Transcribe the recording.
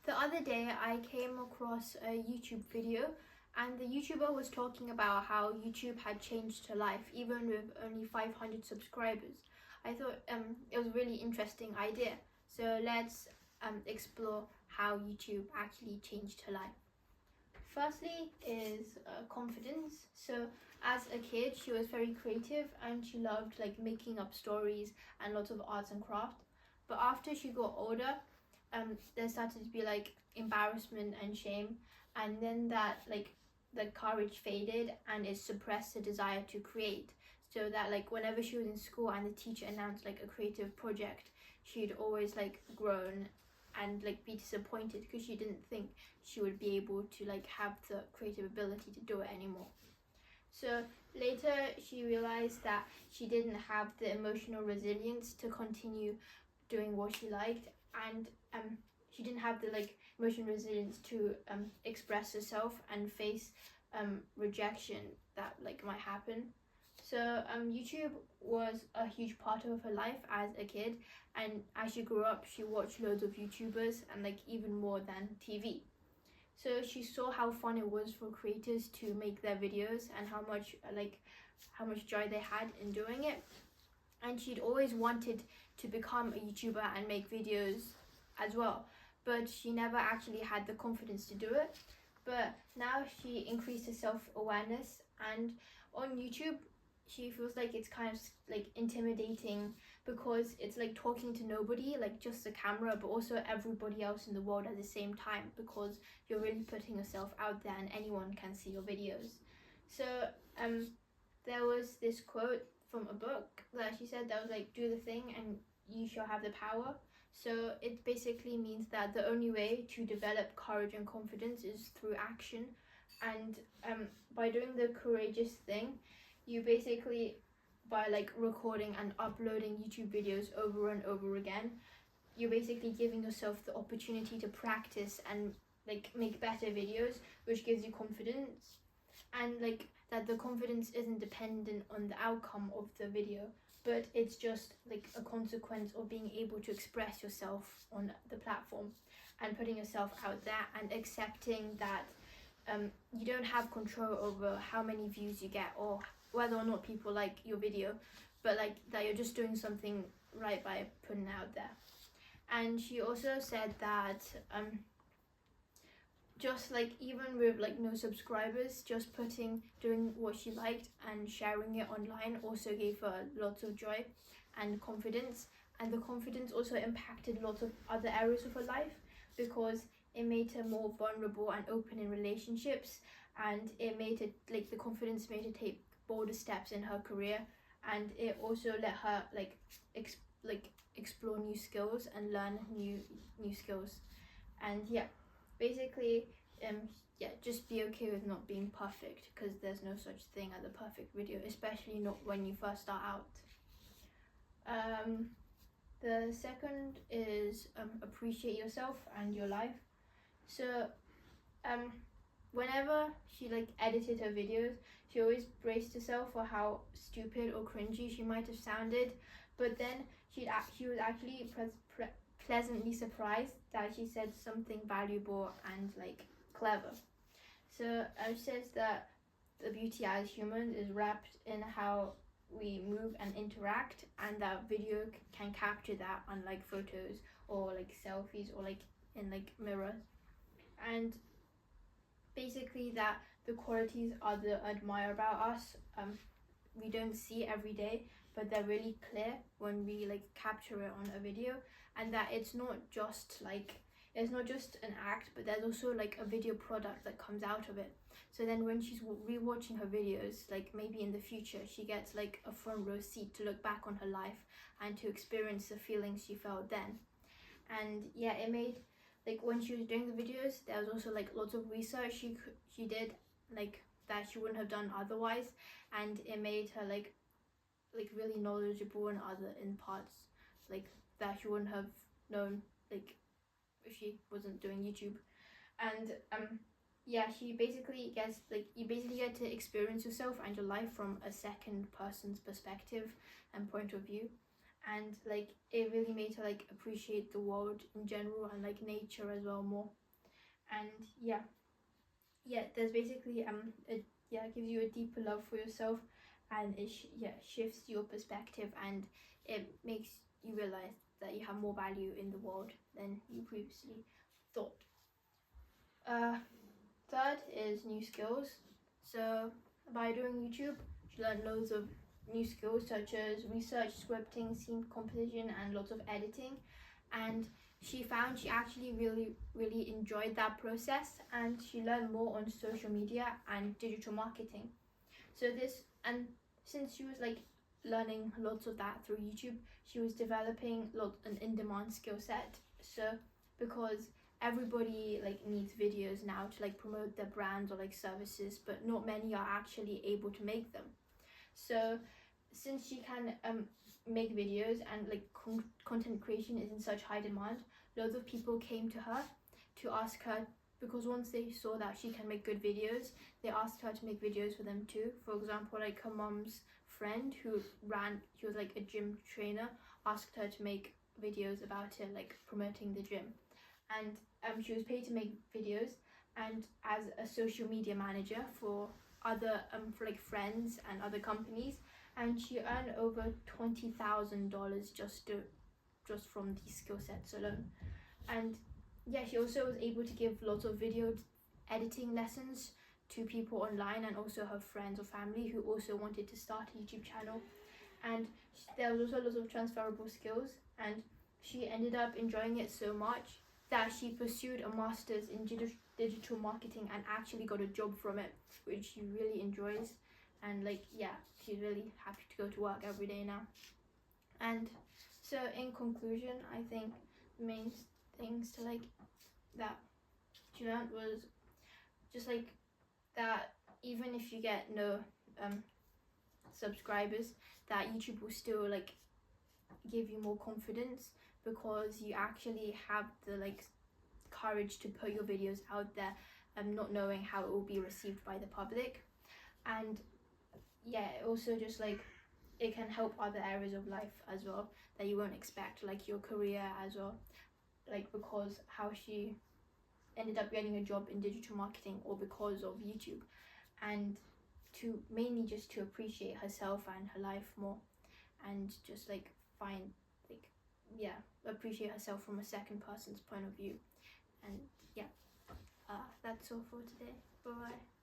The other day I came across a YouTube video, and the YouTuber was talking about how YouTube had changed her life even with only 500 subscribers. I thought it was a really interesting idea. So let's explore how YouTube actually changed her life. Firstly is confidence. So as a kid she was very creative and she loved like making up stories and lots of arts and craft. But after she got older, there started to be like embarrassment and shame, and then that like the courage faded and it suppressed the desire to create. So that like whenever she was in school and the teacher announced like a creative project, she'd always like groan and like be disappointed because she didn't think she would be able to like have the creative ability to do it anymore. So later she realized that she didn't have the emotional resilience to continue doing what she liked, and she didn't have the like emotional resilience to express herself and face rejection that like might happen. So YouTube was a huge part of her life as a kid, and as she grew up she watched loads of YouTubers and like even more than TV. So she saw how fun it was for creators to make their videos and how much joy they had in doing it. And she'd always wanted to become a YouTuber and make videos as well, but she never actually had the confidence to do it. But now she increased her self-awareness, and on YouTube she feels like it's kind of like intimidating because it's like talking to nobody, like just the camera, but also everybody else in the world at the same time, because you're really putting yourself out there and anyone can see your videos. So there was this quote from a book that she said that was like, do the thing and you shall have the power. So it basically means that the only way to develop courage and confidence is through action. And by doing the courageous thing, you basically, by like recording and uploading YouTube videos over and over again, you're basically giving yourself the opportunity to practice and like make better videos, which gives you confidence. And like that the confidence isn't dependent on the outcome of the video, but it's just like a consequence of being able to express yourself on the platform and putting yourself out there and accepting that you don't have control over how many views you get or whether or not people like your video, but like that you're just doing something right by putting it out there. And she also said that just like even with like no subscribers, just doing what she liked and sharing it online also gave her lots of joy and confidence. And the confidence also impacted lots of other areas of her life, because it made her more vulnerable and open in relationships, and it made it like the confidence made her take bolder steps in her career, and it also let her like explore new skills and learn new skills. And yeah, basically just be okay with not being perfect, because there's no such thing as a perfect video, especially not when you first start out. The second is appreciate yourself and your life. So whenever she like edited her videos, she always braced herself for how stupid or cringy she might have sounded, but then she was actually pleasantly surprised that she said something valuable and like clever. So she says that the beauty as humans is wrapped in how we move and interact, and that video can capture that, unlike photos or like selfies or like in like mirrors. And basically that the qualities others admire about us we don't see every day, but they're really clear when we like capture it on a video, and that it's not just an act, but there's also like a video product that comes out of it. So then when she's rewatching her videos, like maybe in the future, she gets like a front row seat to look back on her life and to experience the feelings she felt then. And yeah, it made like when she was doing the videos, there was also like lots of research she did like that she wouldn't have done otherwise, and it made her like really knowledgeable in parts like that she wouldn't have known like if she wasn't doing YouTube. And yeah, she basically gets like you basically get to experience yourself and your life from a second person's perspective and point of view. and like it really made her like appreciate the world in general and like nature as well more. And yeah, there's basically it gives you a deeper love for yourself, and it shifts your perspective, and it makes you realize that you have more value in the world than you previously thought. Third is new skills. So by doing YouTube, she learned loads of new skills such as research, scripting, scene composition, and lots of editing. And she found she actually really enjoyed that process, and she learned more on social media and digital marketing. So since she was like learning lots of that through YouTube, she was developing an in-demand skill set. So because everybody like needs videos now to like promote their brands or like services, but not many are actually able to make them. So since she can make videos, and like content creation is in such high demand, loads of people came to her to ask her, because once they saw that she can make good videos, they asked her to make videos for them too. For example, like her mom's friend she was like a gym trainer, asked her to make videos about it, like promoting the gym. And she was paid to make videos, and as a social media manager for other for like friends and other companies, and she earned over $20,000 just from these skill sets alone. And yeah, she also was able to give lots of video editing lessons to people online, and also her friends or family who also wanted to start a YouTube channel. And there was also lots of transferable skills, and she ended up enjoying it so much that she pursued a master's in digital marketing and actually got a job from it, which she really enjoys. And like she's really happy to go to work every day now. And so in conclusion, I think the main things to like that she learned was just like that even if you get no subscribers, that YouTube will still like give you more confidence, because you actually have the like courage to put your videos out there, not knowing how it will be received by the public. And also just like it can help other areas of life as well that you won't expect, like your career as well, like because how she ended up getting a job in digital marketing, or because of YouTube, and to mainly just to appreciate herself and her life more, and just like find like appreciate herself from a second person's point of view. And that's all for today. Bye bye.